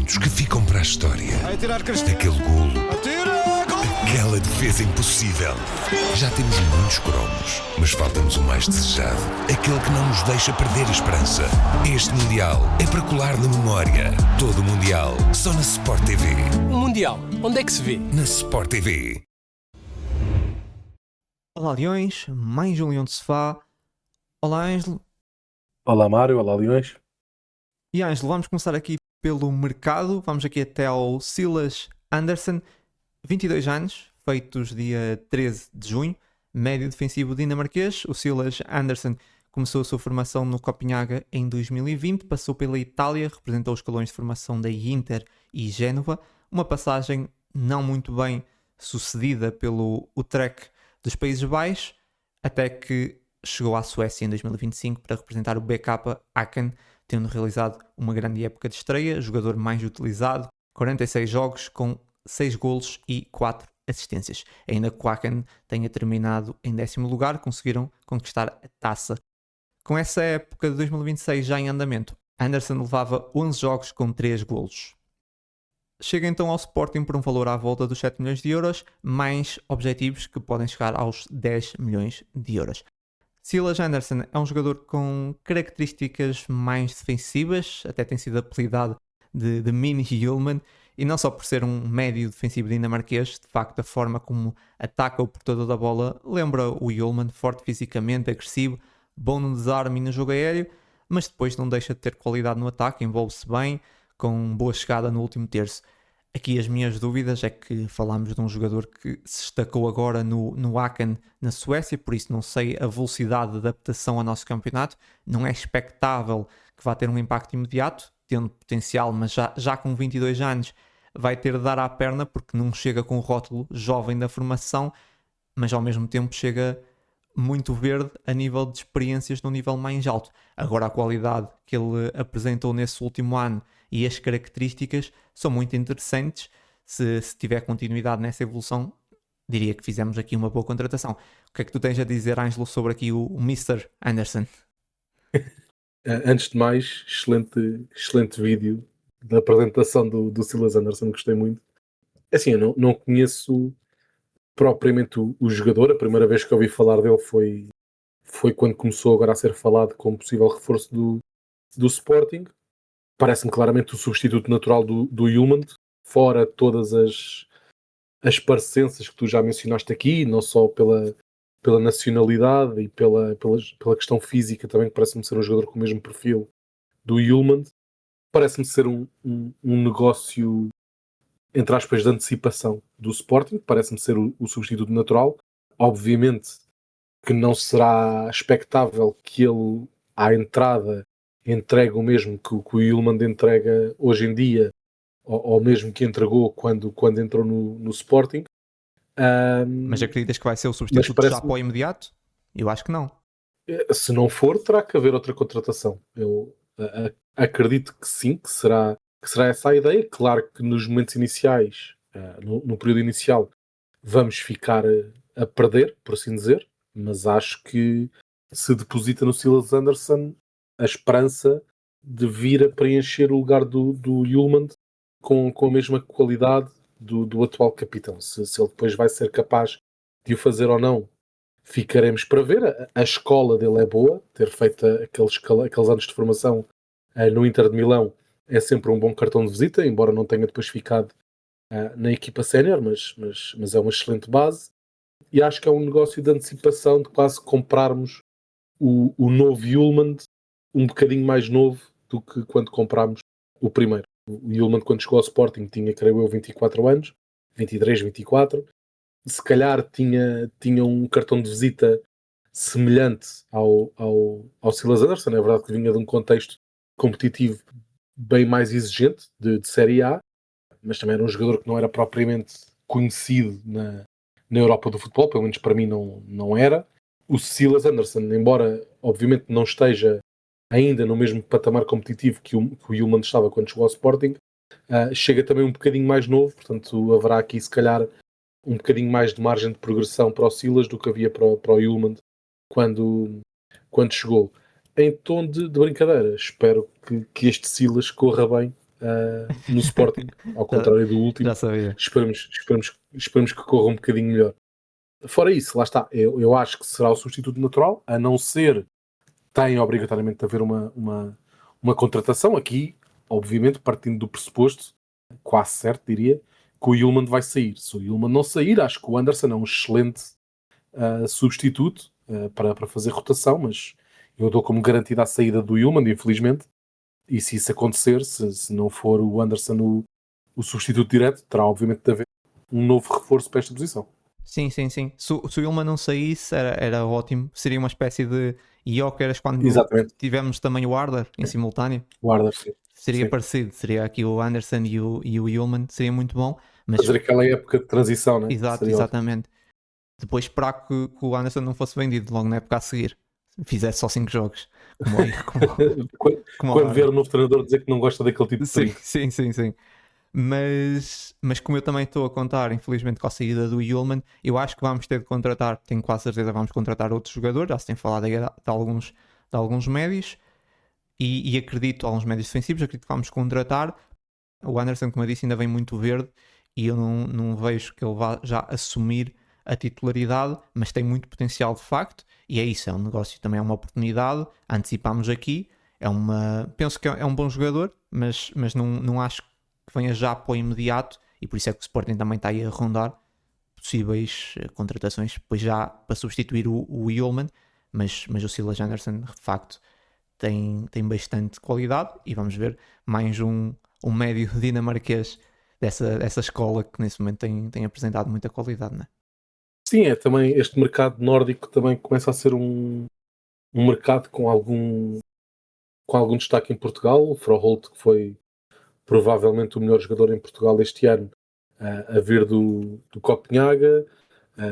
momentos que ficam para a história. Aquele golo, aquela defesa impossível. Já temos muitos cromos, mas falta-nos o mais desejado. Aquele que não nos deixa perder a esperança. Este Mundial é para colar na memória. Todo o Mundial, só na Sport TV. O Mundial, onde é que se vê? Na Sport TV. Olá Leões, mais um Leão de Sofá. Olá Ângelo. Olá Mário, olá Leões. E Ângelo, vamos começar aqui pelo mercado. Vamos aqui até ao Silas Andersson, 22 anos, feitos dia 13 de junho, médio defensivo dinamarquês. O Silas Andersson começou a sua formação no Copenhaga em 2020, passou pela Itália, representou os escalões de formação da Inter e Génova, uma passagem não muito bem sucedida pelo Utrecht dos Países Baixos, até que chegou à Suécia em 2025 para representar o BK Häcken, tendo realizado uma grande época de estreia, jogador mais utilizado, 46 jogos com 6 golos e 4 assistências. Ainda que o Häcken tenha terminado em 10º lugar, conseguiram conquistar a taça. Com essa época de 2026 já em andamento, Andersson levava 11 jogos com 3 golos. Chega então ao Sporting por um valor à volta dos 7 milhões de euros, mais objetivos que podem chegar aos 10 milhões de euros. Silas Andersson é um jogador com características mais defensivas, até tem sido apelidado de Mini Hjulmand, e não só por ser um médio defensivo dinamarquês, de facto a forma como ataca o portador da bola lembra o Hjulmand, forte fisicamente, agressivo, bom no desarme e no jogo aéreo, mas depois não deixa de ter qualidade no ataque, envolve-se bem, com boa chegada no último terço. Aqui as minhas dúvidas é que falámos de um jogador que se destacou agora no Häcken, na Suécia, por isso não sei a velocidade de adaptação ao nosso campeonato. Não é expectável que vá ter um impacto imediato, tendo potencial, mas já com 22 anos vai ter de dar à perna, porque não chega com o rótulo jovem da formação, mas ao mesmo tempo chega muito verde a nível de experiências no nível mais alto. Agora a qualidade que ele apresentou nesse último ano e as características são muito interessantes. Se tiver continuidade nessa evolução, diria que fizemos aqui uma boa contratação. O que é que tu tens a dizer, Ângelo, sobre aqui o Mr. Andersson? Antes de mais, excelente vídeo da apresentação do Silas Andersson, gostei muito. Assim, eu não conheço propriamente o jogador, a primeira vez que ouvi falar dele foi quando começou agora a ser falado como possível reforço do Sporting. Parece-me claramente o substituto natural do Hjulmand, fora todas as parecenças que tu já mencionaste aqui, não só pela nacionalidade e pela questão física também, que parece-me ser um jogador com o mesmo perfil do Hjulmand. Parece-me ser um negócio, entre aspas, de antecipação do Sporting, parece-me ser o substituto natural. Obviamente que não será expectável que ele, à entrada, entregue o mesmo que o Hjulmand entrega hoje em dia, ou mesmo que entregou quando entrou no Sporting. Mas acreditas que vai ser o substituto já para o imediato? Eu acho que não. Se não for, terá que haver outra contratação. Eu acredito que sim, que será essa a ideia. Claro que nos momentos iniciais, no período inicial, vamos ficar a perder, por assim dizer, mas acho que se deposita no Silas Andersson a esperança de vir a preencher o lugar do Hjulmand com a mesma qualidade do atual capitão. Se ele depois vai ser capaz de o fazer ou não, ficaremos para ver. A escola dele é boa, ter feito aqueles anos de formação no Inter de Milão é sempre um bom cartão de visita, embora não tenha depois ficado na equipa sénior, mas é uma excelente base, e acho que é um negócio de antecipação, de quase comprarmos o novo Hjulmand um bocadinho mais novo do que quando comprámos o primeiro. O Hjulmand, quando chegou ao Sporting, tinha, creio eu, 24 anos, 23, 24. Se calhar tinha um cartão de visita semelhante ao Silas Andersson. É verdade que vinha de um contexto competitivo bem mais exigente, de Série A, mas também era um jogador que não era propriamente conhecido na Europa do futebol, pelo menos para mim não era. O Silas Andersson, embora obviamente não esteja ainda no mesmo patamar competitivo que o Hjulmand estava quando chegou ao Sporting, chega também um bocadinho mais novo, portanto haverá aqui se calhar um bocadinho mais de margem de progressão para o Silas do que havia para o Hjulmand quando chegou. Em tom de brincadeira, espero que este Silas corra bem no Sporting, ao contrário do último. Já sabia. Esperemos que corra um bocadinho melhor. Fora isso, lá está, eu acho que será o substituto natural, a não ser tem obrigatoriamente de haver uma contratação aqui, obviamente partindo do pressuposto, quase certo diria, que o Yulman vai sair. Se o Yulman não sair, acho que o Anderson é um excelente substituto para fazer rotação, mas eu dou como garantida a saída do Yulman, infelizmente, e se isso acontecer, se não for o Anderson o substituto direto, terá obviamente de haver um novo reforço para esta posição. Sim. Se o Ilma não saísse, era ótimo. Seria uma espécie de Jokeres quando Exatamente. tivemos também o Arder em simultâneo. O Arder, sim. Seria parecido. Seria aqui o Anderson e o Ilman. Seria muito bom. Mas... fazer aquela época de transição, né? Exatamente. Depois esperar que o Anderson não fosse vendido logo na época a seguir. Fizesse só 5 jogos. Quando vier o novo treinador dizer que não gosta daquele tipo de sim. Mas como eu também estou a contar, infelizmente, com a saída do Yulman, eu acho que vamos ter de contratar, tenho quase certeza que vamos contratar outros jogadores, já se tem falado aí de alguns médios, e acredito, alguns médios defensivos, acredito que vamos contratar. O Anderson, como eu disse, ainda vem muito verde, e eu não vejo que ele vá já assumir a titularidade, mas tem muito potencial de facto, e é isso, é um negócio, também é uma oportunidade, antecipámos aqui, penso que é um bom jogador, mas não acho que venha já para o imediato, e por isso é que o Sporting também está aí a rondar possíveis contratações depois já para substituir o Yulman, mas o Silas Anderson de facto tem bastante qualidade, e vamos ver mais um médio dinamarquês dessa escola que nesse momento tem apresentado muita qualidade, não é? Sim, também este mercado nórdico também começa a ser um mercado com algum destaque em Portugal. O Froholt, que foi provavelmente o melhor jogador em Portugal este ano, a vir do Copenhaga,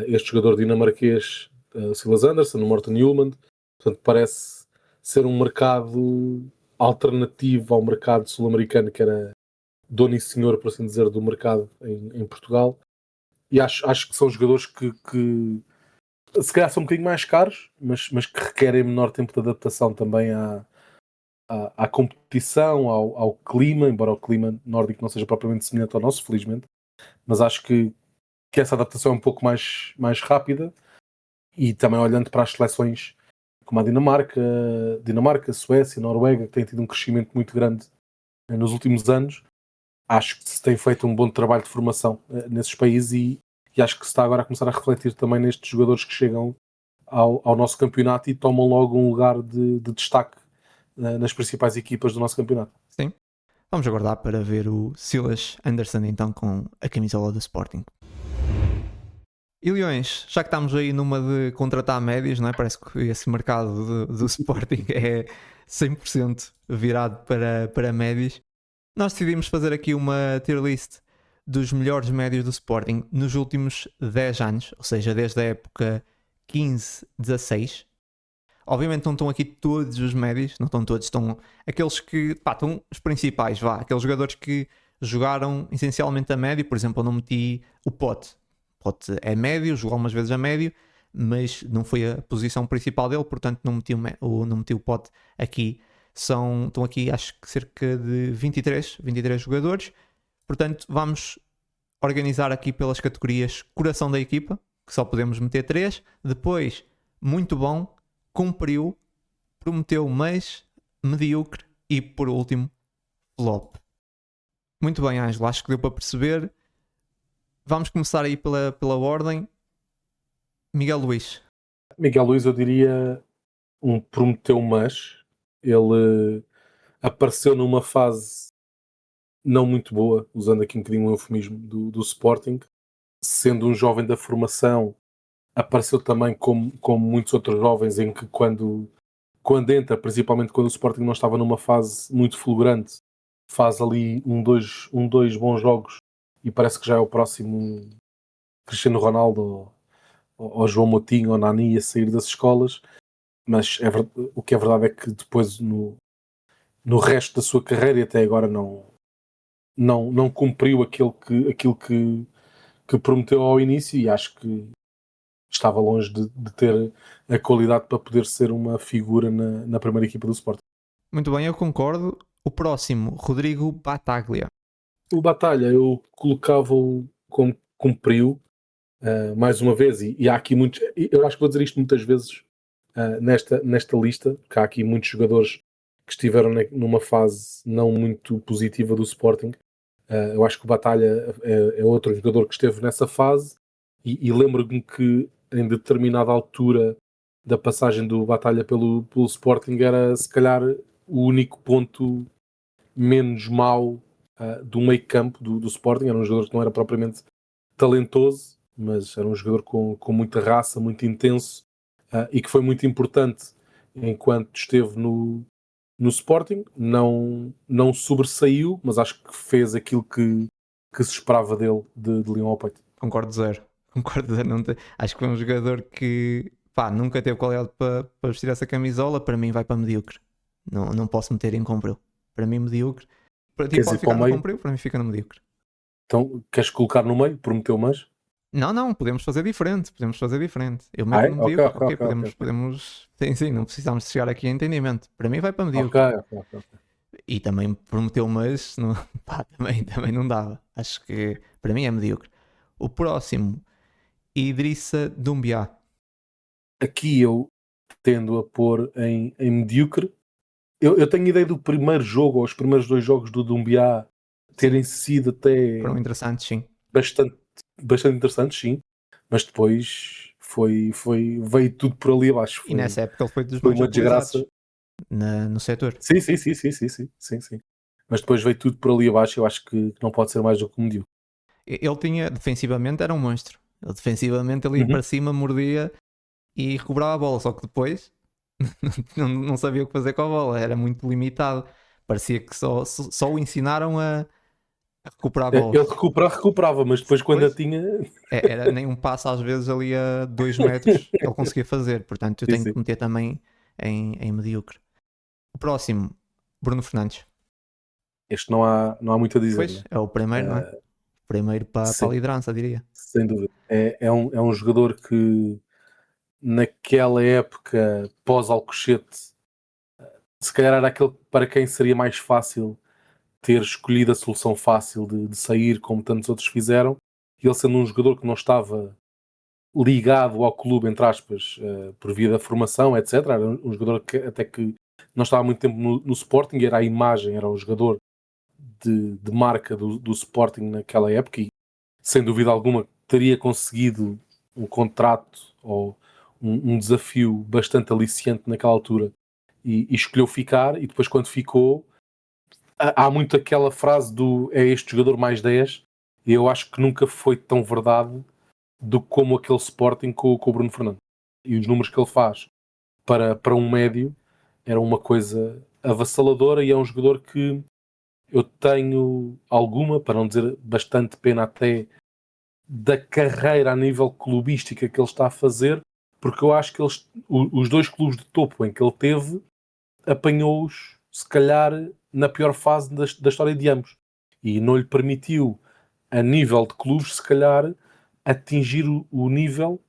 este jogador dinamarquês, Silas Anderson, o Morten Yulman. Portanto, parece ser um mercado alternativo ao mercado sul-americano, que era dono e senhor, por assim dizer, do mercado em Portugal. E acho que são jogadores que se calhar são um bocadinho mais caros, mas que requerem menor tempo de adaptação também à competição, ao clima, embora o clima nórdico não seja propriamente semelhante ao nosso, felizmente, mas acho que essa adaptação é um pouco mais rápida. E também olhando para as seleções como a Dinamarca, Suécia, Noruega, que têm tido um crescimento muito grande nos últimos anos, acho que se tem feito um bom trabalho de formação nesses países, e acho que se está agora a começar a refletir também nestes jogadores que chegam ao nosso campeonato e tomam logo um lugar de destaque nas principais equipas do nosso campeonato. Sim. Vamos aguardar para ver o Silas Anderson então com a camisola do Sporting. E Leões, já que estamos aí numa de contratar médios, não é? Parece que esse mercado do Sporting é 100% virado para médios. Nós decidimos fazer aqui uma tier list dos melhores médios do Sporting nos últimos 10 anos, ou seja, desde a época 15-16. Obviamente não estão aqui todos os médios, não estão todos, estão aqueles que, estão os principais, aqueles jogadores que jogaram essencialmente a médio. Por exemplo, eu não meti o Pote. Pote é médio, jogou algumas vezes a médio, mas não foi a posição principal dele, portanto não meti o Pote aqui. Estão aqui acho que cerca de 23 jogadores, portanto vamos organizar aqui pelas categorias coração da equipa, que só podemos meter 3, depois muito bom, cumpriu, prometeu, mas medíocre, e por último flop. Muito bem, Ângelo, acho que deu para perceber. Vamos começar aí pela ordem. Miguel Luís, eu diria um prometeu, mas ele apareceu numa fase não muito boa, usando aqui um bocadinho o eufemismo do Sporting, sendo um jovem da formação, apareceu também como muitos outros jovens, em que quando entra, principalmente quando o Sporting não estava numa fase muito fulgurante, faz ali dois bons jogos e parece que já é o próximo Cristiano Ronaldo ou João Moutinho ou Nani a sair das escolas. Mas o que é verdade é que depois no resto da sua carreira e até agora não cumpriu aquilo que prometeu ao início, e acho que estava longe de ter a qualidade para poder ser uma figura na primeira equipa do Sporting. muito bem, eu concordo. O próximo, Rodrigo Bataglia. O Batalha, eu colocava-o como cumpriu, mais uma vez, e há aqui muitos. Eu acho que vou dizer isto muitas vezes nesta lista, porque há aqui muitos jogadores que estiveram numa fase não muito positiva do Sporting. Eu acho que o Batalha é outro jogador que esteve nessa fase, e lembro-me que em determinada altura da passagem do Batalha pelo Sporting era se calhar o único ponto menos mau do meio campo do Sporting. Era um jogador que não era propriamente talentoso, mas era um jogador com muita raça, muito intenso, e que foi muito importante enquanto esteve no Sporting. Não sobressaiu, mas acho que fez aquilo que se esperava dele de Leão ao peito. Concordo zero. Acho que foi um jogador que nunca teve qualidade para vestir essa camisola. Para mim vai para medíocre. Não posso meter em cumpriu. Para mim medíocre. Para ti pode ficar no cumpriu, para mim fica no medíocre. Então, queres colocar no meio? Prometeu mais? Não, podemos fazer diferente. Eu meto no medíocre. Ok. Podemos. Sim, não precisamos chegar aqui a entendimento. Para mim vai para medíocre. Ok. E também prometeu mais, também não dava. Acho que para mim é medíocre. O próximo, Idrissa Doumbia. Aqui eu tendo a pôr em medíocre. Eu tenho ideia do primeiro jogo, ou os primeiros 2 jogos do Doumbia terem sido até Foram interessantes, sim. Bastante interessantes, sim. Mas depois veio tudo por ali abaixo. E nessa época ele foi dos mais utilizados no setor. Sim. Mas depois veio tudo por ali abaixo. Eu acho que não pode ser mais do que medíocre. Ele tinha, defensivamente, era um monstro. Ele defensivamente ia para cima, mordia e recuperava a bola. Só que depois não sabia o que fazer com a bola. Era muito limitado. Parecia que só o ensinaram a recuperar a bola. Ele recuperava, mas depois quando a tinha... Era nem um passo às vezes ali a 2 metros que ele conseguia fazer. Portanto, eu tenho que meter também em medíocre. O próximo, Bruno Fernandes. Este não há muito a dizer. Pois, né? é o primeiro, não é? Primeiro para a liderança, diria. Sem dúvida. É um jogador que naquela época pós-Alcochete se calhar era aquele para quem seria mais fácil ter escolhido a solução fácil de sair, como tantos outros fizeram, e ele sendo um jogador que não estava ligado ao clube, entre aspas, por via da formação, etc. Era um jogador que até que não estava há muito tempo no Sporting, era a imagem, era o jogador de marca do Sporting naquela época, e sem dúvida alguma teria conseguido um contrato ou um desafio bastante aliciante naquela altura, e escolheu ficar. E depois quando ficou, há muito aquela frase do é este jogador mais 10, e eu acho que nunca foi tão verdade do que como aquele Sporting com o Bruno Fernandes. E os números que ele faz para um médio era uma coisa avassaladora, e é um jogador que eu tenho alguma, para não dizer bastante pena até, da carreira a nível clubística que ele está a fazer, porque eu acho que os 2 clubes de topo em que ele teve, apanhou-os se calhar na pior fase da história de ambos, e não lhe permitiu, a nível de clubes, se calhar atingir o nível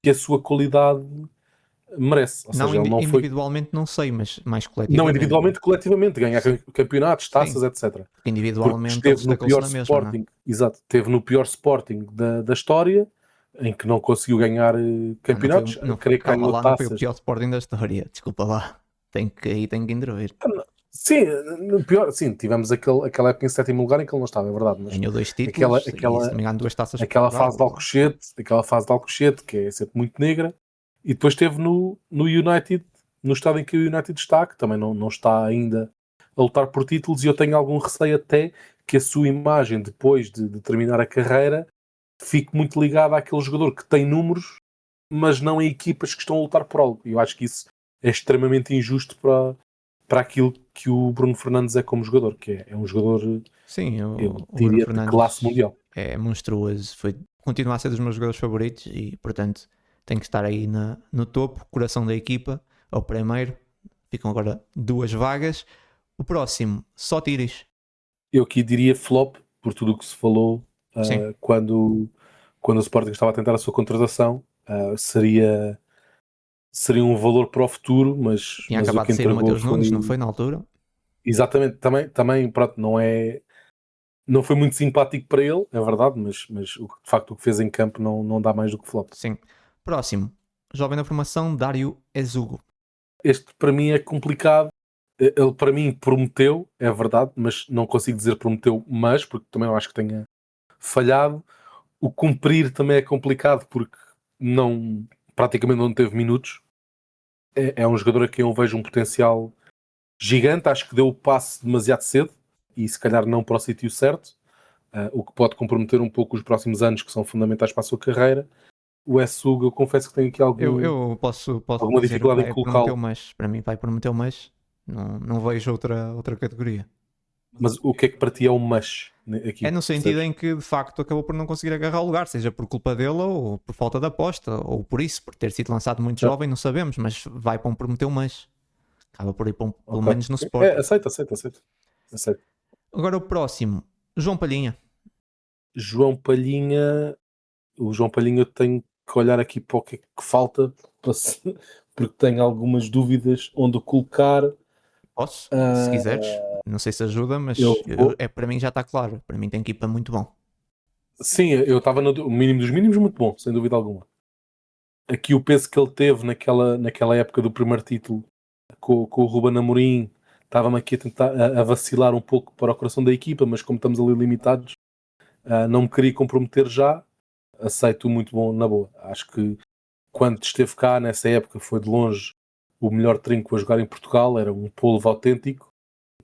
que a sua qualidade merece. Ou seja, ele não individualmente foi... não sei, mas mais coletivamente. Não individualmente, coletivamente, ganhar campeonatos, taças, etc. Individualmente esteve no pior Sporting, mesma, exato, esteve no pior Sporting da história, em que não conseguiu ganhar campeonatos. Calma lá, não foi o pior Sporting da história, desculpa lá, tem que intervir. Sim, no pior, sim, tivemos aquela época em 7º lugar em que ele não estava, é verdade. Mas ganhou 2 títulos, e, se não me engano, 2 taças. Aquela fase de Alcochete, que é sempre muito negra, e depois esteve no United, no estado em que o United está, que também não está ainda a lutar por títulos, e eu tenho algum receio até que a sua imagem, depois de terminar a carreira, fique muito ligada àquele jogador que tem números, mas não em equipas que estão a lutar por algo. E eu acho que isso é extremamente injusto para aquilo que o Bruno Fernandes é como jogador, que é um jogador, sim, eu diria, de classe mundial. É monstruoso, continua a ser dos meus jogadores favoritos, e portanto tem que estar aí no topo, coração da equipa, ao primeiro. Ficam agora 2 vagas. O próximo, Sotiris. Eu aqui diria flop, por tudo o que se falou quando o Sporting estava a tentar a sua contratação. Seria um valor para o futuro, mas tinha acabado de sair o Mateus Nunes, não foi na altura? Exatamente, também pronto, não foi muito simpático para ele, é verdade, mas de facto o que fez em campo não dá mais do que flop. Sim. Próximo. Jovem da formação, Dário Ezugo. Este para mim é complicado. Ele para mim prometeu, é verdade, mas não consigo dizer prometeu, mas porque também eu acho que tenha falhado. O cumprir também é complicado porque praticamente não teve minutos. É um jogador a quem eu vejo um potencial gigante. Acho que deu o passe demasiado cedo e se calhar não para o sítio certo, o que pode comprometer um pouco os próximos anos que são fundamentais para a sua carreira. O Essuga, eu confesso que tenho aqui Eu posso alguma dizer, dificuldade em vai prometeu colocá-lo. mais. Para mim vai prometeu mais. Não vejo outra categoria. Mas o que é que para ti é um mas aqui? É no sentido Percebes? em que de facto acabou por não conseguir agarrar o lugar, seja por culpa dele ou por falta de aposta, ou por isso, por ter sido lançado muito Certo? jovem, não sabemos, mas vai para um prometeu mais. Acaba por ir para pelo Ok. menos no Sporting. Aceito. Agora o próximo, João Palhinha. João Palhinha, o João Palhinha eu tenho que olhar aqui para o que é que falta porque tenho algumas dúvidas onde o colocar. Posso, se Ah, quiseres. Não sei se ajuda, eu mas vou. para mim já está claro. Para mim tem que ir para muito bom. Sim, eu estava no mínimo dos mínimos, muito bom, sem dúvida alguma. Aqui o peso que ele teve naquela época do primeiro título com o Ruben Amorim, estava-me aqui a tentar a vacilar um pouco para o coração da equipa, mas como estamos ali limitados, não me queria comprometer já. Aceito muito bom na boa. Acho que quando esteve cá nessa época foi de longe o melhor trinco a jogar em Portugal, era um polvo autêntico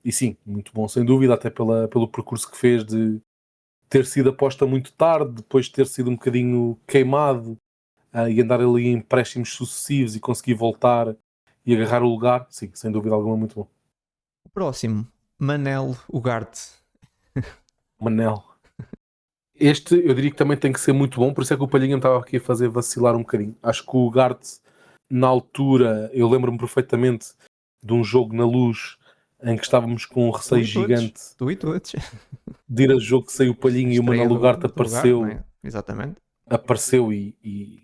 e sim, muito bom sem dúvida, até pelo percurso que fez de ter sido aposta muito tarde, depois de ter sido um bocadinho queimado e andar ali em empréstimos sucessivos e conseguir voltar e agarrar o lugar, sim, sem dúvida alguma, muito bom. O próximo, Manel Ugarte. Manel. Este eu diria que também tem que ser muito bom, por isso é que o Palhinha me estava aqui a fazer vacilar um bocadinho. Acho que o Garte, na altura, eu lembro-me perfeitamente de um jogo na Luz em que estávamos com um Tu receio e todos. gigante Tu e todos. de ir a jogo que saiu o Palhinha e o Estreia Manel Ugarte do Ugarte, não apareceu, é? Exatamente. apareceu e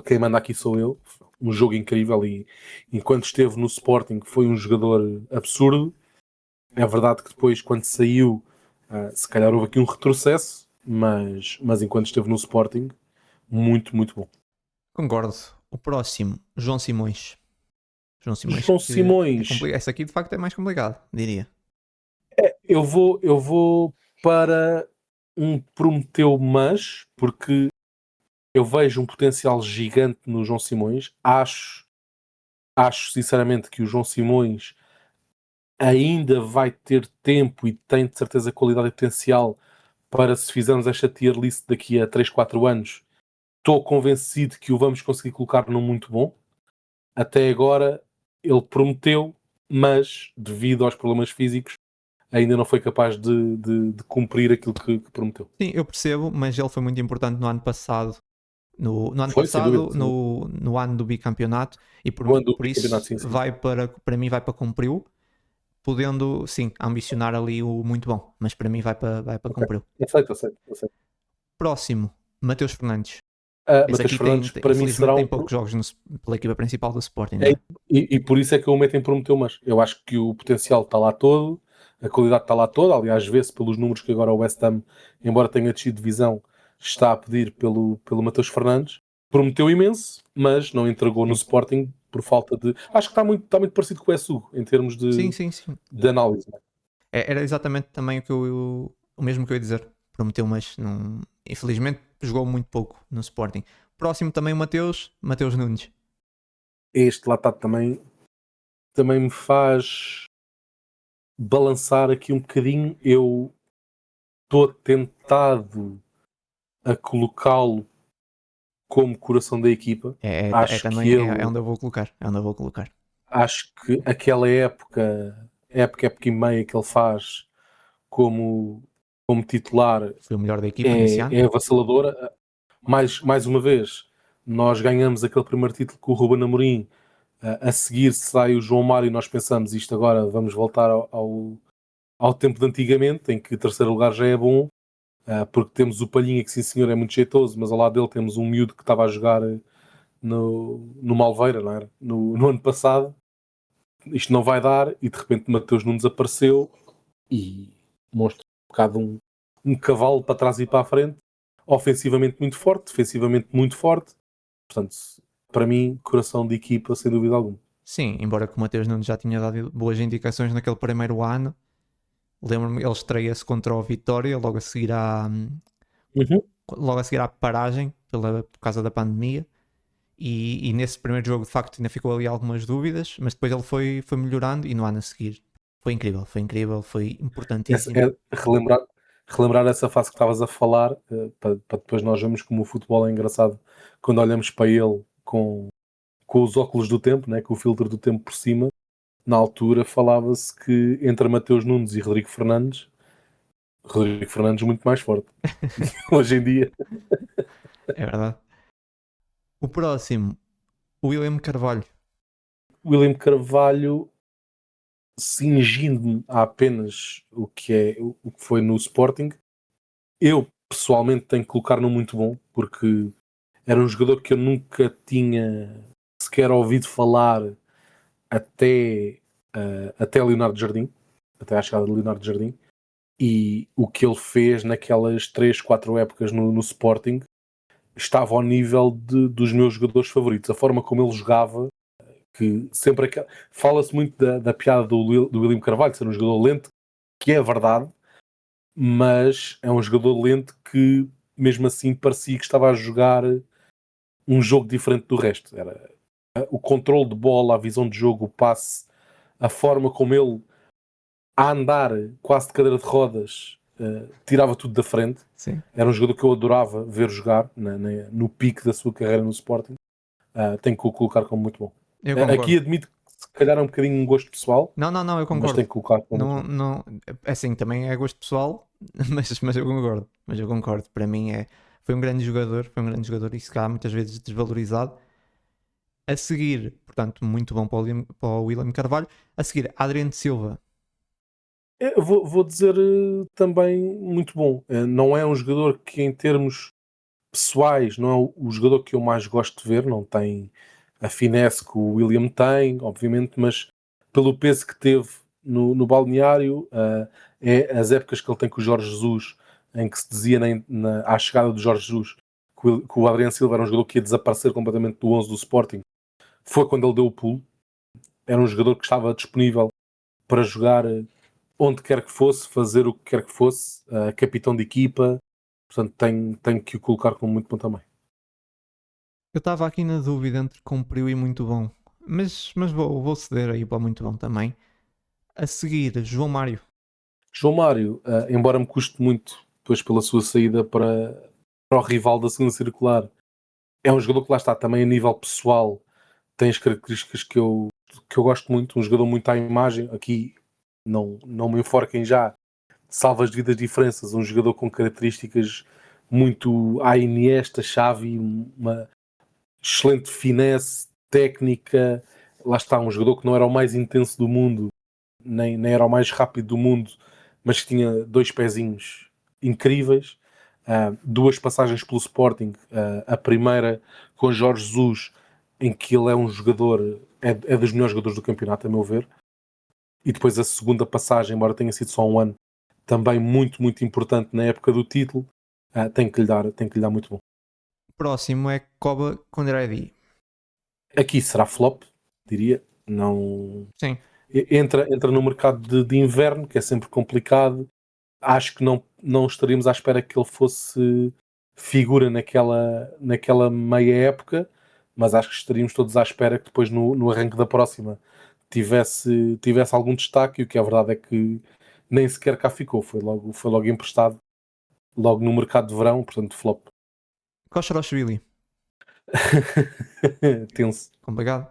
quem manda aqui sou eu. Um jogo incrível e enquanto esteve no Sporting foi um jogador absurdo. É verdade que depois, quando saiu, se calhar houve aqui um retrocesso, mas enquanto esteve no Sporting, muito, muito bom. Concordo. O próximo, João Simões. João Simões, João que é Simões, complicado. Essa aqui de facto é mais complicado, diria. eu vou para um Prometeu, mas porque eu vejo um potencial gigante no João Simões. Acho sinceramente que o João Simões ainda vai ter tempo e tem de certeza qualidade e potencial para, se fizermos esta tier list daqui a 3 4 anos, estou convencido que o vamos conseguir colocar num muito bom. Até agora ele prometeu, mas devido aos problemas físicos ainda não foi capaz de cumprir aquilo que prometeu. Sim, eu percebo, mas ele foi muito importante no ano passado. No ano Foi, sem dúvida. passado, no ano do bicampeonato, e Quando o por campeonato, isso sim, sim. vai para mim vai para cumpriu, podendo sim ambicionar ali o muito bom, mas para mim vai para Okay. cumpriu. Aceito. Próximo, Mateus Fernandes. Esse Matheus aqui Fernandes, para mim, infelizmente será tem poucos jogos pela equipa principal do Sporting, não é, é? e por isso é que eu o meto em Prometeu, mas eu acho que o potencial está lá todo, a qualidade está lá toda. Aliás, vê-se pelos números que agora o West Ham, embora tenha descido de divisão, está a pedir pelo Matheus Fernandes. Prometeu imenso, mas não entregou no Sim, Sporting por falta de. Acho que está muito parecido com o SU em termos sim, de, sim. Sim. de análise. Era exatamente também o mesmo que eu ia dizer. Prometeu, mas não, infelizmente jogou muito pouco no Sporting. Próximo também o Mateus Nunes. Este lá está também me faz balançar aqui um bocadinho. Eu estou tentado a colocá-lo como coração da equipa. Acho que Também ele, onde eu vou colocar. É onde eu vou colocar. acho que aquela época e meia que ele faz como titular Foi o melhor da equipa nesse ano. é avassaladora. Mais uma vez, nós ganhamos aquele primeiro título com o Ruben Amorim. A seguir sai o João Mário e nós pensamos isto agora, vamos voltar ao tempo de antigamente, em que o terceiro lugar já é bom, porque temos o Palhinha, que sim senhor é muito jeitoso, mas ao lado dele temos um miúdo que estava a jogar no Malveira, não era? No ano passado. isto não vai dar, e de repente Mateus Nunes apareceu e mostra um bocado um cavalo para trás e para a frente, ofensivamente muito forte, defensivamente muito forte. Portanto, para mim, coração de equipa, sem dúvida alguma. Sim, embora que o Mateus Nunes já tinha dado boas indicações naquele primeiro ano. Lembro-me, ele estreia-se contra o Vitória, logo a seguir à paragem, por causa da pandemia. E nesse primeiro jogo, de facto, ainda ficou ali algumas dúvidas, mas depois ele foi melhorando e no ano a seguir foi incrível, foi importantíssimo. Relembrar essa fase que estavas a falar, para depois nós vermos como o futebol é engraçado quando olhamos para ele com os óculos do tempo, né, com o filtro do tempo por cima. Na altura falava-se que entre Mateus Nunes e Rodrigo Fernandes muito mais forte. Hoje em dia. É verdade. O próximo, William Carvalho. William Carvalho, cingindo-me a apenas o que foi no Sporting, eu pessoalmente tenho que colocar no muito bom, porque era um jogador que eu nunca tinha sequer ouvido falar até Leonardo Jardim, até à chegada de Leonardo Jardim, e o que ele fez naquelas 3, 4 épocas no Sporting estava ao nível dos meus jogadores favoritos. A forma como ele jogava, que sempre fala-se muito da piada do William Carvalho ser um jogador lento, que é verdade, mas é um jogador lento que mesmo assim parecia que estava a jogar um jogo diferente do resto. Era o controle de bola, a visão de jogo, o passe, a forma como ele, a andar quase de cadeira de rodas, tirava tudo da frente. Sim. Era um jogador que eu adorava ver jogar no pico da sua carreira no Sporting. Tenho que o colocar como muito bom. Aqui admito que se calhar é um bocadinho um gosto pessoal. Não, eu concordo. Mas tenho que colocar como muito bom. Não, assim, também é gosto pessoal, mas eu concordo. Mas eu concordo. Para mim foi um grande jogador e se calhar muitas vezes desvalorizado. A seguir, portanto, muito bom para o William Carvalho. A seguir, Adriano Silva. Vou dizer também muito bom. Não é um jogador que em termos pessoais não é o jogador que eu mais gosto de ver, não tem a finesse que o William tem, obviamente, mas pelo peso que teve no balneário, é as épocas que ele tem com o Jorge Jesus, em que se dizia à chegada do Jorge Jesus que o Adriano Silva era um jogador que ia desaparecer completamente do 11 do Sporting. Foi quando ele deu o pulo. Era um jogador que estava disponível para jogar onde quer que fosse, fazer o que quer que fosse, capitão de equipa. Portanto, tenho que o colocar como muito bom também. Eu estava aqui na dúvida entre cumpriu e muito bom, mas vou ceder aí para muito bom também. A seguir, João Mário. João Mário, embora me custe muito depois pela sua saída para o rival da segunda circular, é um jogador que lá está também a nível pessoal, tem as características que eu gosto muito, um jogador muito à imagem. Aqui não me enforquem já, salva as devidas diferenças, um jogador com características muito à Iniesta, Xavi, uma excelente finesse, técnica. Lá está, um jogador que não era o mais intenso do mundo, nem era o mais rápido do mundo, mas que tinha 2 pezinhos incríveis. 2 passagens pelo Sporting, a primeira com Jorge Jesus, em que ele é um jogador, é dos melhores jogadores do campeonato, a meu ver, e depois a segunda passagem, embora tenha sido só um ano, também muito, muito importante na época do título. Tenho que lhe dar muito bom. O próximo é Koba Kondradi. Aqui será flop, diria. Não. Sim. Entra no mercado de inverno, que é sempre complicado. Acho que não estaríamos à espera que ele fosse figura naquela meia época, mas acho que estaríamos todos à espera que depois no arranque da próxima tivesse algum destaque, e o que é verdade é que nem sequer cá ficou, foi logo emprestado, logo no mercado de verão, portanto flop. Kosharaashvili. Tenso. Complicado.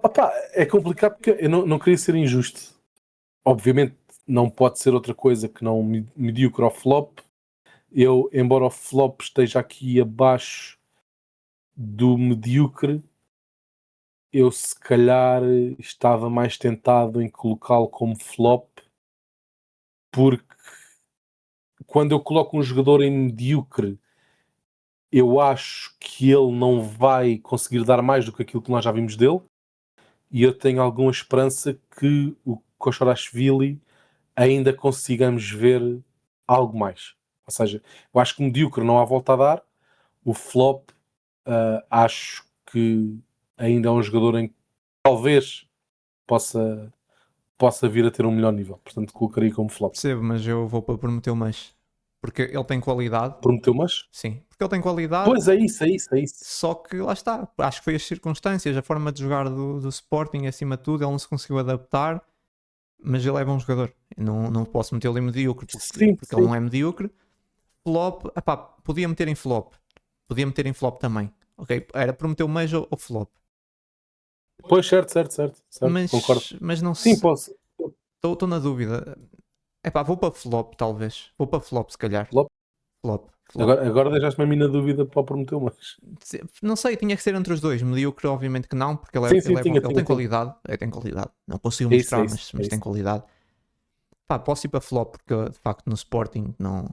Opa, é complicado porque eu não queria ser injusto. Obviamente não pode ser outra coisa que não medíocre ao flop. Eu, embora o flop esteja aqui abaixo do medíocre, eu se calhar estava mais tentado em colocá-lo como flop, porque quando eu coloco um jogador em medíocre, eu acho que ele não vai conseguir dar mais do que aquilo que nós já vimos dele. e eu tenho alguma esperança que o Koshorashvili ainda consigamos ver algo mais. Ou seja, eu acho que o medíocre não há volta a dar. O flop, acho que ainda é um jogador em que talvez possa vir a ter um melhor nível. Portanto, colocaria como flop. Percebo, mas eu vou para Prometeu mais. Porque ele tem qualidade. Prometeu mais? Sim, porque ele tem qualidade. Pois é isso. Só que lá está. Acho que foi as circunstâncias, a forma de jogar do Sporting acima de tudo. Ele não se conseguiu adaptar. Mas ele é bom jogador. Eu não posso meter ele em medíocre porque ele não é medíocre. Flop, podia meter em flop. Podia meter em flop também. Ok? Era Prometeu mais ou flop. Pois, certo. Concordo. Mas não Sim, sei. posso. Estou na dúvida. Vou para flop, talvez. Vou para flop, se calhar. Flop. Agora deixaste-me a mim na dúvida para o Prometeu mais. Não sei, tinha que ser entre os dois. Medíocre, obviamente que não, porque ele tem qualidade. Ele tem qualidade. Não consigo mostrar, mas tem qualidade. Posso ir para flop, porque de facto no Sporting não.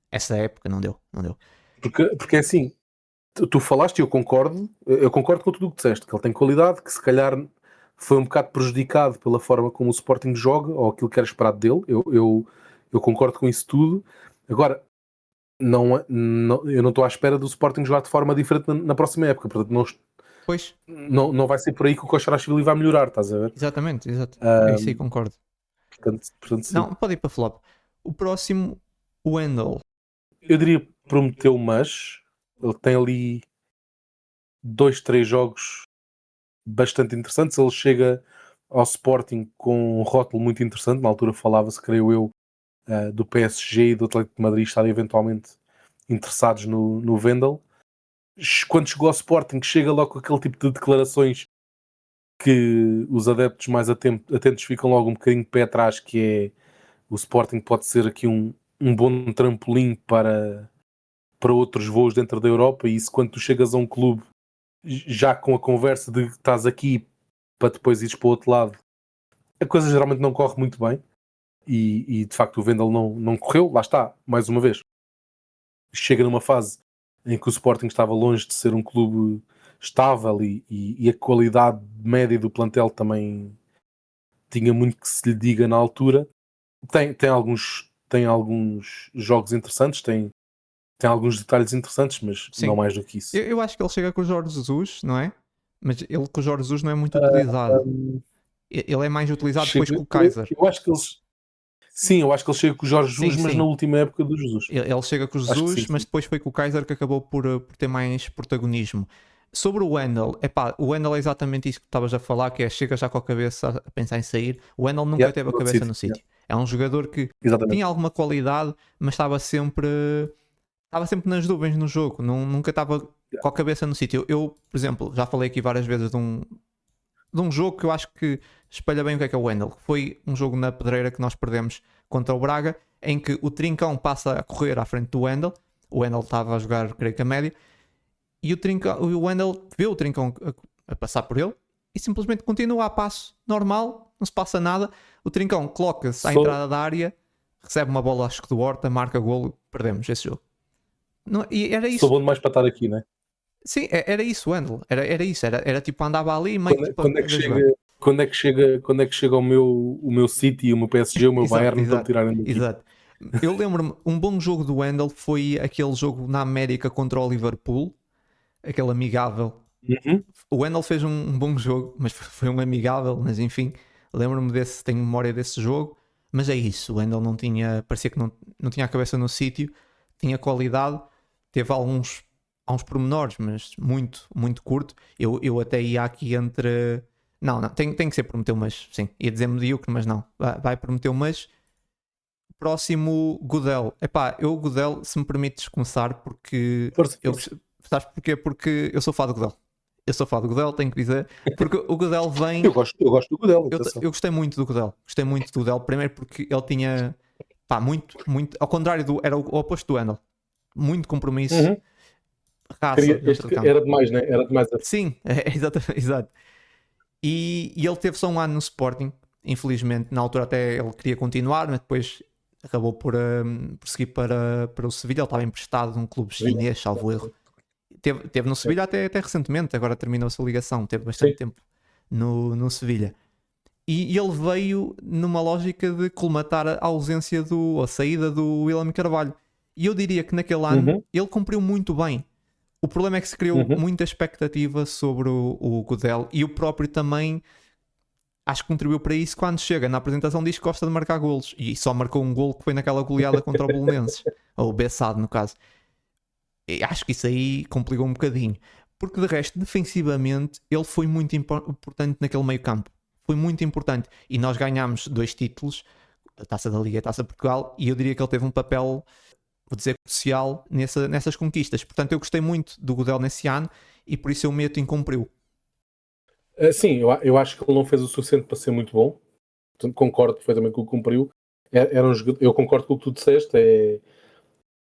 Essa época não deu. Porque é assim, tu falaste e eu concordo com tudo o que disseste, que ele tem qualidade, que se calhar foi um bocado prejudicado pela forma como o Sporting joga, ou aquilo que era esperado dele. Eu concordo com isso tudo. Agora, eu não estou à espera do Sporting jogar de forma diferente na próxima época, portanto não vai ser por aí que o Koshorashvili vai melhorar, estás a ver? Exatamente. É isso aí, concordo. Portanto, sim. Não, pode ir para flop. O próximo, o Wendell. Eu diria Prometeu, mas ele tem ali 2-3 jogos bastante interessantes. Ele chega ao Sporting com um rótulo muito interessante. Na altura falava-se, creio eu, do PSG e do Atlético de Madrid estarem eventualmente interessados no Wendell. Quando chegou ao Sporting, chega logo com aquele tipo de declarações que os adeptos mais atentos ficam logo um bocadinho de pé atrás, que é o Sporting pode ser aqui um bom trampolim para outros voos dentro da Europa, e isso quando tu chegas a um clube já com a conversa de que estás aqui para depois ires para o outro lado, a coisa geralmente não corre muito bem, e de facto o Wendell não correu. Lá está, mais uma vez, chega numa fase em que o Sporting estava longe de ser um clube estável, e a qualidade média do plantel também tinha muito que se lhe diga na altura. Tem alguns jogos interessantes, tem alguns detalhes interessantes, mas Sim. não mais do que isso. Eu acho que ele chega com o Jorge Jesus, não é? Mas ele com o Jorge Jesus não é muito utilizado. Ele é mais utilizado depois com o Kaiser. Eu acho que eu acho que ele chega com o Jorge Jesus, mas na última época do Jesus. Ele chega com o Jesus, mas depois foi com o Kaiser que acabou por ter mais protagonismo. Sobre o Wendell, o Wendell é exatamente isso que estavas a falar, que é chega já com a cabeça a pensar em sair. O Wendell nunca teve a cabeça no sítio. É um jogador que tinha alguma qualidade, mas estava sempre nas nuvens no jogo, nunca estava com a cabeça no sítio. Eu, por exemplo, já falei aqui várias vezes de um jogo que eu acho que espelha bem o que é o Wendell. Foi um jogo na Pedreira que nós perdemos contra o Braga, em que o Trincão passa a correr à frente do Wendell. O Wendell estava a jogar, creio que a média, e o Wendell vê o Trincão a passar por ele e simplesmente continua a passo normal, não se passa nada. O Trincão coloca-se à entrada da área, recebe uma bola, acho que do Horta, marca golo, perdemos esse jogo. Não, e era isso. Sou bom demais para estar aqui, não é? Sim, era isso, Wendell. Era isso. Era tipo, andava ali meio. Quando é que chega o meu City e o meu PSG, o meu Bayern, para me tirarem daqui? Exato. Eu lembro-me, um bom jogo do Wendell foi aquele jogo na América contra o Liverpool, aquele amigável. O Wendell fez um bom jogo, mas foi um amigável, mas enfim, lembro-me tenho memória desse jogo. Mas é isso, o Wendell parecia que não tinha a cabeça no sítio, tinha qualidade, teve alguns pormenores, mas muito, muito curto. Eu até ia aqui entre... Não, tem que ser Prometeu, mas sim, ia dizer medíocre, mas não, vai Prometeu, mas... Próximo, Godel. Eu Godel, se me permites começar, porque... Força. Sabes porquê? Porque eu sou fã do Godel. Eu sou fã do Godel, tenho que dizer, porque o Godel vem... Eu gosto do Godel. Eu gostei muito do Godel. Gostei muito do Godel, primeiro porque ele tinha... muito... Ao contrário era o oposto do Wendell. Muito compromisso. Raça. Era demais, né? Era demais. Sim, exato. E ele teve só um ano no Sporting, infelizmente. Na altura até ele queria continuar, mas depois acabou por seguir para o Sevilha. Ele estava emprestado num clube chinês, salvo erro. Teve no Sevilha até recentemente, agora terminou a sua ligação, teve bastante tempo no Sevilha. E ele veio numa lógica de colmatar a ausência a saída do William Carvalho. E eu diria que naquele ano ele cumpriu muito bem. O problema é que se criou muita expectativa sobre o Godel, e o próprio também acho que contribuiu para isso. Quando chega na apresentação diz que gosta de marcar golos, e só marcou um golo que foi naquela goleada contra o Belenenses, ou o Bessade no caso. E acho que isso aí complicou um bocadinho, porque de resto defensivamente ele foi muito importante naquele meio campo, foi muito importante, e nós ganhámos 2 títulos, a Taça da Liga e a Taça de Portugal, e eu diria que ele teve um papel, vou dizer, crucial nessas conquistas. Portanto, eu gostei muito do Godel nesse ano, e por isso eu meto incumpriu. Sim, eu acho que ele não fez o suficiente para ser muito bom. Portanto, concordo perfeitamente com o que cumpriu. Eu concordo com o que tu disseste.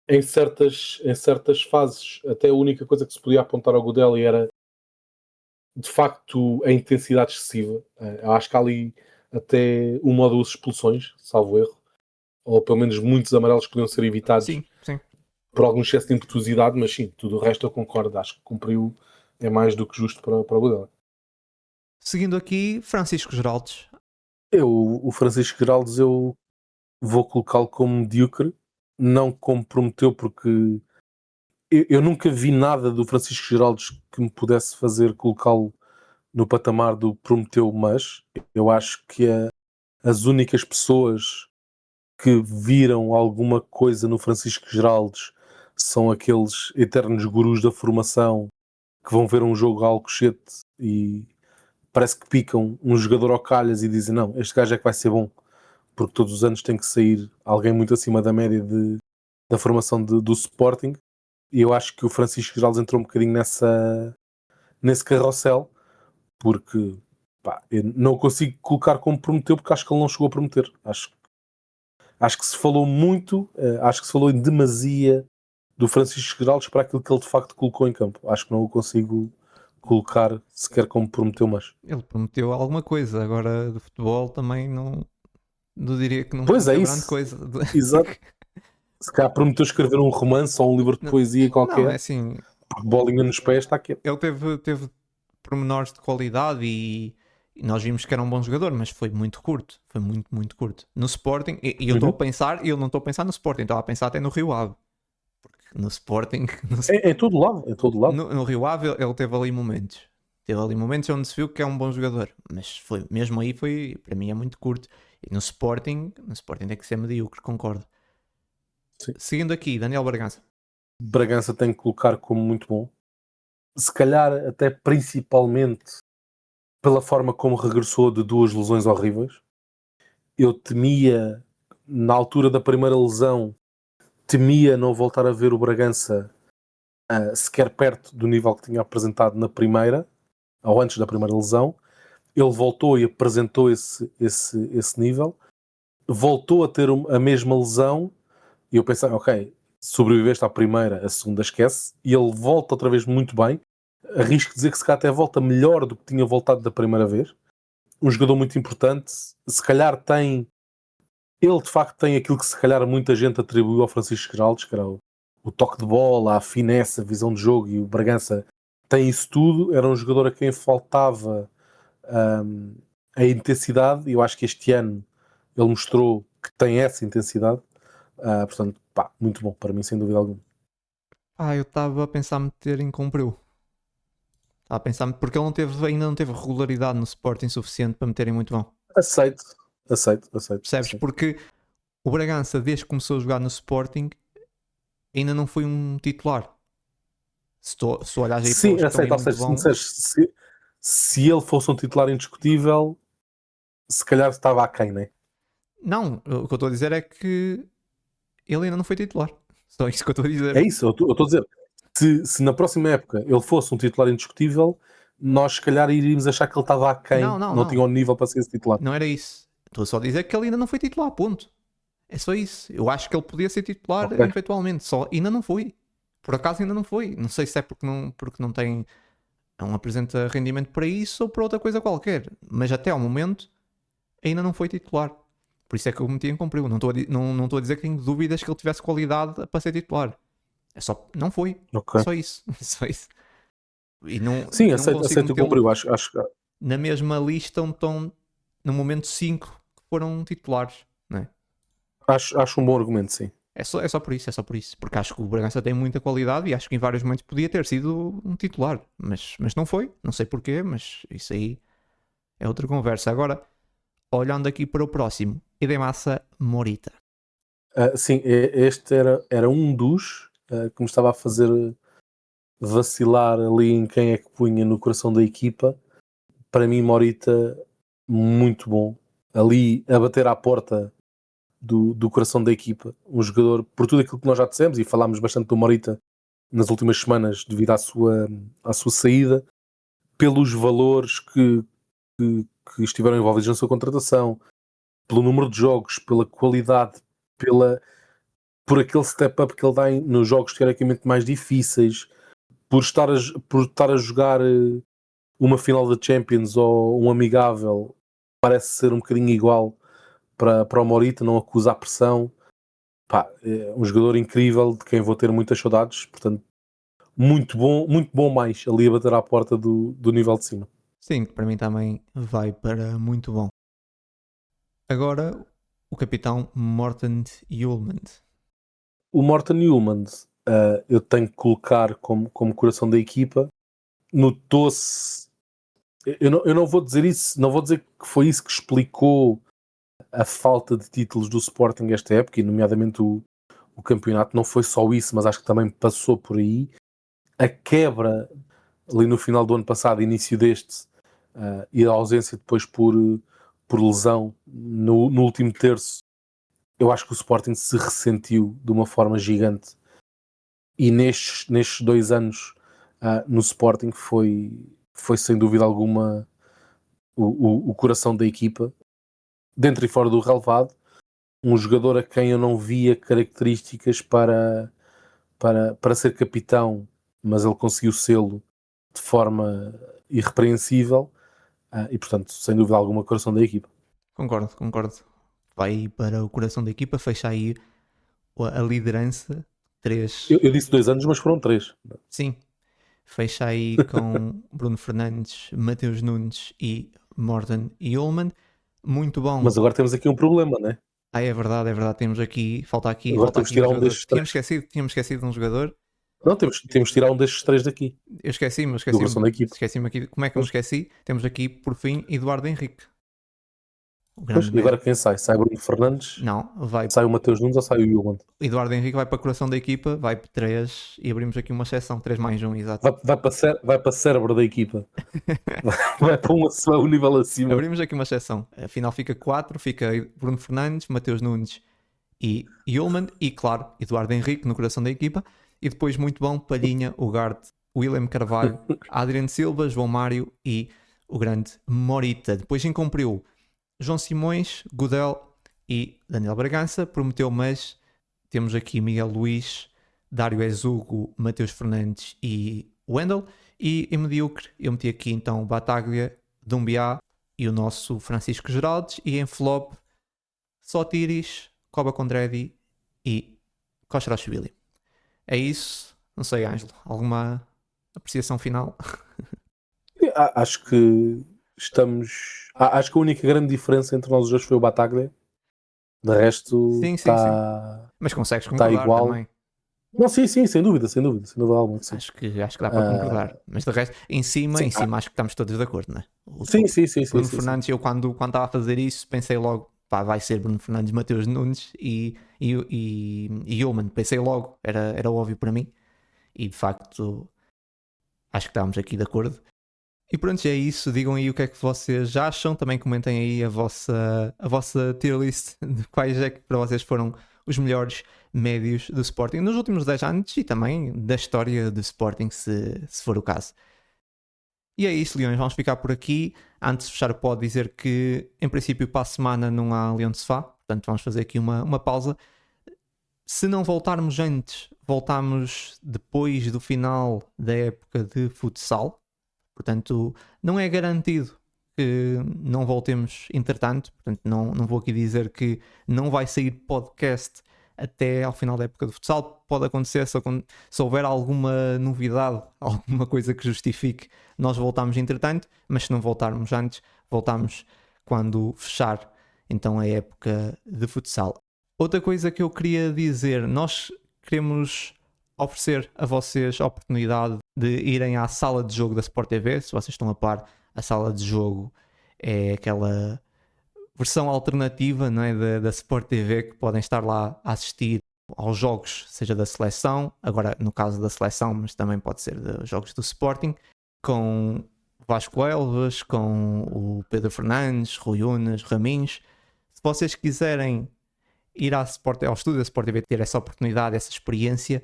Em certas fases, até a única coisa que se podia apontar ao Godel era, de facto, a intensidade excessiva. Eu acho que há ali até 1 ou 2 expulsões, salvo erro. Ou pelo menos muitos amarelos que podiam ser evitados Sim. por algum excesso de impetuosidade, mas sim, tudo o resto eu concordo. Acho que cumpriu, é mais do que justo para o Godel. Seguindo aqui, Francisco Geraldes. O Francisco Geraldes eu vou colocá-lo como medíocre, não como prometeu, porque eu nunca vi nada do Francisco Geraldes que me pudesse fazer colocá-lo no patamar do Prometeu, mas eu acho que as únicas pessoas que viram alguma coisa no Francisco Geraldes são aqueles eternos gurus da formação que vão ver um jogo a Alcochete e parece que picam um jogador ao calhas e dizem não, este gajo é que vai ser bom, porque todos os anos tem que sair alguém muito acima da média da formação do Sporting, e eu acho que o Francisco Geraldes entrou um bocadinho nesse carrossel, porque eu não o consigo colocar como prometeu, porque acho que ele não chegou a prometer. Acho que se falou muito, acho que se falou em demasia do Francisco Geraldes para aquilo que ele de facto colocou em campo. Acho que não o consigo colocar sequer como prometeu, mas Ele prometeu alguma coisa, agora de futebol também não diria que não pois é prometeu isso. grande coisa. Exato. Se calhar prometeu escrever um romance ou um livro de poesia qualquer, não, é assim, porque bolinha nos pés está aqui. ele teve pormenores de qualidade e nós vimos que era um bom jogador, mas foi muito curto, foi muito, muito curto. No Sporting, e eu estou a pensar, eu não estou a pensar no Sporting, estava a pensar até no Rio Ave, porque no Sporting, É todo lado. no Rio Ave ele teve ali momentos. Onde se viu que é um bom jogador, mas foi, mesmo aí foi, para mim é muito curto. E no Sporting tem que ser medíocre, concordo. Sim. Seguindo aqui, Daniel Bragança. Bragança tem que colocar como muito bom. Se calhar até principalmente pela forma como regressou de 2 lesões horríveis. Eu temia, na altura da primeira lesão, não voltar a ver o Bragança sequer perto do nível que tinha apresentado na primeira, ou antes da primeira lesão. Ele voltou e apresentou esse nível. Voltou a ter a mesma lesão e eu pensei, ok, sobreviveste à primeira, a segunda esquece, e ele volta outra vez muito bem. Arrisco dizer que se calhar até volta melhor do que tinha voltado da primeira vez. Um jogador muito importante, se calhar ele de facto tem aquilo que se calhar muita gente atribuiu ao Francisco Geraldes, que era o toque de bola, a finesse, a visão de jogo, e o Bragança tem isso tudo. Era um jogador a quem faltava a intensidade, e eu acho que este ano ele mostrou que tem essa intensidade. Portanto, muito bom para mim, sem dúvida alguma. Eu estava a pensar meter em Compreu. Estava a pensar, porque ele ainda não teve regularidade no Sporting suficiente para meterem muito bom. Aceito. Percebes? Porque o Bragança, desde que começou a jogar no Sporting, ainda não foi um titular. Se olhares aí sim, para os que aceito. estão Ou seja, se ele fosse um titular indiscutível, se calhar estava aquém, não é? Não, o que eu estou a dizer é que ele ainda não foi titular. Só isso que eu estou a dizer. É isso, eu estou a dizer. Se na próxima época ele fosse um titular indiscutível, nós se calhar iríamos achar que ele estava aquém, não tinha o nível para ser esse titular. Não era isso. Estou só a dizer que ele ainda não foi titular, ponto. É só isso. Eu acho que ele podia ser titular eventualmente, só ainda não foi. Por acaso ainda não foi. Não sei se é porque não tem, não apresenta rendimento para isso ou para outra coisa qualquer. Mas até ao momento ainda não foi titular. Por isso é que eu meti em Compreu. Não estou a dizer que tenho dúvidas que ele tivesse qualidade para ser titular. É só, não foi. Okay. Só isso. Só isso. E não, sim, não aceito o Compreu. Acho na mesma lista onde estão no momento 5 que foram titulares, não é? Acho um bom argumento, sim. É só por isso, porque acho que o Bragança tem muita qualidade e acho que em vários momentos podia ter sido um titular, mas não foi, não sei porquê, mas isso aí é outra conversa. Agora, olhando aqui para o próximo, Idemassa Morita. Sim, este era um dos que me estava a fazer vacilar ali em quem é que punha no coração da equipa. Para mim, Morita, muito bom. Ali a bater à porta do coração da equipa. Um jogador, por tudo aquilo que nós já dissemos, e falámos bastante do Morita nas últimas semanas devido à sua saída, pelos valores que estiveram envolvidos na sua contratação, pelo número de jogos, pela qualidade, por aquele step-up que ele dá nos jogos teoricamente mais difíceis, por estar a jogar uma final da Champions ou um amigável, parece ser um bocadinho igual para o Morita, não acusa a pressão. Pá, é um jogador incrível de quem vou ter muitas saudades, portanto, muito bom mais ali a bater à porta do nível de cima. Sim, para mim também vai para muito bom. Agora, o capitão Morten Hjulmand. O Morten Hjulmand, eu tenho que colocar como coração da equipa. Notou-se, eu não vou dizer isso, não vou dizer que foi isso que explicou a falta de títulos do Sporting esta época, e nomeadamente o campeonato. Não foi só isso, mas acho que também passou por aí. A quebra ali no final do ano passado, início deste, e a ausência depois por lesão no último terço, eu acho que o Sporting se ressentiu de uma forma gigante, e nestes 2 anos no Sporting foi sem dúvida alguma o coração da equipa, dentro e fora do relevado. Um jogador a quem eu não via características para ser capitão, mas ele conseguiu sê-lo de forma irrepreensível, e portanto, sem dúvida alguma, coração da equipa. Concordo. Vai para o coração da equipa, fecha aí a liderança. 3. Eu disse 2 anos, mas foram 3. Sim, fecha aí com Bruno Fernandes, Mateus Nunes e Morten Hjulmand. Muito bom. Mas agora temos aqui um problema, não é? É verdade, falta aqui Agora temos um que tirar um jogador. destes 3. Tínhamos esquecido de um jogador. Não, temos que tirar um destes 3 daqui. Eu esqueci-me Do coração da equipa. esqueci-me aqui. Como é que eu me esqueci? Temos aqui, por fim, Eduardo Henrique. O Pois, grande e agora médio. quem sai? Sai Bruno Fernandes? Não, Sai o Mateus Nunes ou sai o Hjulmand? Eduardo Henrique vai para o coração da equipa, vai para 3 e abrimos aqui uma exceção, 3 mais 1, exato. Vai para cérebro da equipa. Vai para um nível acima. Abrimos aqui uma exceção. Afinal fica 4, fica Bruno Fernandes, Mateus Nunes e Hjulmand, e claro, Eduardo Henrique no coração da equipa. E depois, muito bom, Palhinha, Ugarte, William Carvalho, Adriano Silva, João Mário e o grande Morita. Depois incumpriu João Simões, Godel e Daniel Bragança. Prometeu, mas temos aqui Miguel Luís, Dário Ezugo, Mateus Fernandes e Wendel. E em medíocre eu meti aqui então Bataglia, Dumbiá e o nosso Francisco Geraldes. E em flop, Sotiris, Koba Condredi e Kostrashvili. É isso. Não sei, Ângelo, alguma apreciação final? Acho que acho que a única grande diferença entre nós dois foi o Bataglia. De resto, Sim. Mas consegues concordar igual. também. Não, sim, sem dúvida alguma. Sim. Acho que dá para concordar. Mas de resto, em cima acho que estamos todos de acordo, não é? Sim. Bruno Fernandes, eu quando estava a fazer isso, pensei logo, pá, vai ser Bruno Fernandes, Mateus Nunes e Hjulmand. Pensei logo, era óbvio para mim. E de facto, acho que estávamos aqui de acordo. E pronto, é isso. Digam aí o que é que vocês acham. Também comentem aí a vossa tier list de quais é que para vocês foram os melhores médios do Sporting nos últimos 10 anos e também da história do Sporting, se for o caso. E é isso, Leões. Vamos ficar por aqui. Antes de fechar, pode dizer que em princípio para a semana não há Leão de Sofá. Portanto, vamos fazer aqui uma pausa. Se não voltarmos antes, voltamos depois do final da época de futsal. Portanto, não é garantido que não voltemos entretanto. Portanto, não vou aqui dizer que não vai sair podcast até ao final da época do futsal. Pode acontecer se houver alguma novidade, alguma coisa que justifique, nós voltamos entretanto, mas se não voltarmos antes, voltamos quando fechar então a época de futsal. Outra coisa que eu queria dizer, nós queremos oferecer a vocês a oportunidade de irem à sala de jogo da Sport TV. Se vocês estão a par, a sala de jogo é aquela versão alternativa, não é, da Sport TV, que podem estar lá a assistir aos jogos, seja da seleção, agora no caso da seleção, mas também pode ser dos jogos do Sporting, com Vasco Elvas, com o Pedro Fernandes, Rui Unas, Raminhos. Se vocês quiserem ir ao estúdio da Sport TV, ter essa oportunidade, essa experiência,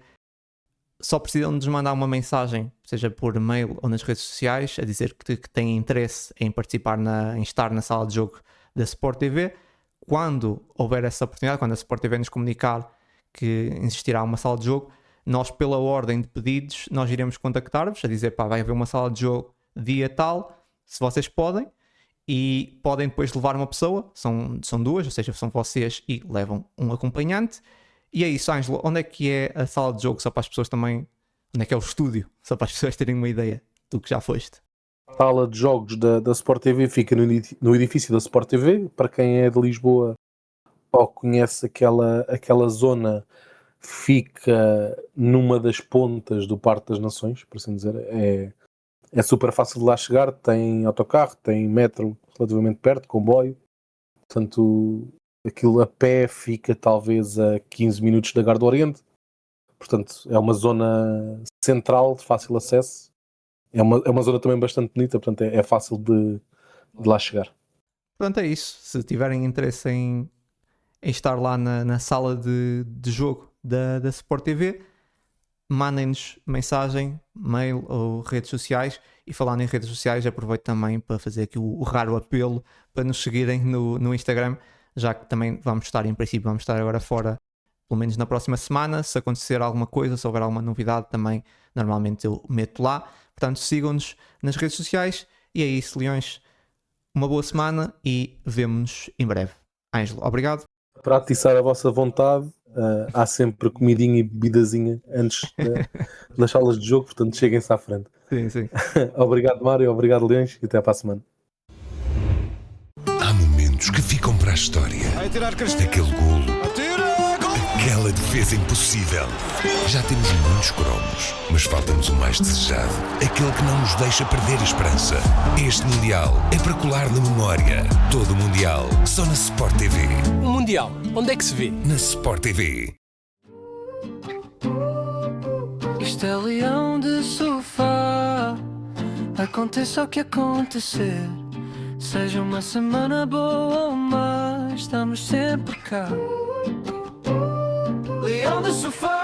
só precisam de nos mandar uma mensagem, seja por e-mail ou nas redes sociais, a dizer que têm interesse em participar, em estar na sala de jogo da Sport TV. Quando houver essa oportunidade, quando a Sport TV nos comunicar que existirá uma sala de jogo, nós, pela ordem de pedidos, nós iremos contactar-vos a dizer, vai haver uma sala de jogo dia tal, se vocês podem, e podem depois levar uma pessoa, são duas, ou seja, são vocês e levam um acompanhante. E é isso, Ângelo, onde é que é a sala de jogo, só para as pessoas também, onde é que é o estúdio, só para as pessoas terem uma ideia, tu que já foste. A sala de jogos da Sport TV fica no edifício da Sport TV. Para quem é de Lisboa ou conhece aquela zona, fica numa das pontas do Parque das Nações, por assim dizer. É super fácil de lá chegar, tem autocarro, tem metro relativamente perto, comboio. Portanto, aquilo a pé fica talvez a 15 minutos da Gare do Oriente. Portanto, é uma zona central, de fácil acesso. É uma zona também bastante bonita, portanto é fácil de lá chegar. Portanto, é isso. Se tiverem interesse em estar lá na sala de jogo da Sport TV, mandem-nos mensagem, mail ou redes sociais. E falando em redes sociais, aproveito também para fazer aqui o raro apelo para nos seguirem no Instagram, já que também em princípio vamos estar agora fora, pelo menos na próxima semana. Se acontecer alguma coisa, se houver alguma novidade, também normalmente eu meto lá. Portanto, sigam-nos nas redes sociais. E é isso, Leões. Uma boa semana e vemo-nos em breve. Ângelo, obrigado. Para atiçar a vossa vontade, há sempre comidinha e bebidazinha antes das salas de jogo, portanto cheguem-se à frente. Sim. Obrigado, Mário, obrigado, Leões, e até para a semana. Há momentos que ficam para a história. Aquele golo, aquela defesa impossível. Já temos muitos cromos, mas falta-nos o mais desejado. Aquele que não nos deixa perder a esperança. Este Mundial é para colar na memória. Todo o Mundial, só na Sport TV. O Mundial, onde é que se vê? Na Sport TV. Isto é Leão de Sofá. Aconteça o que acontecer, seja uma semana boa ou má, estamos sempre cá. Leão de Sofá.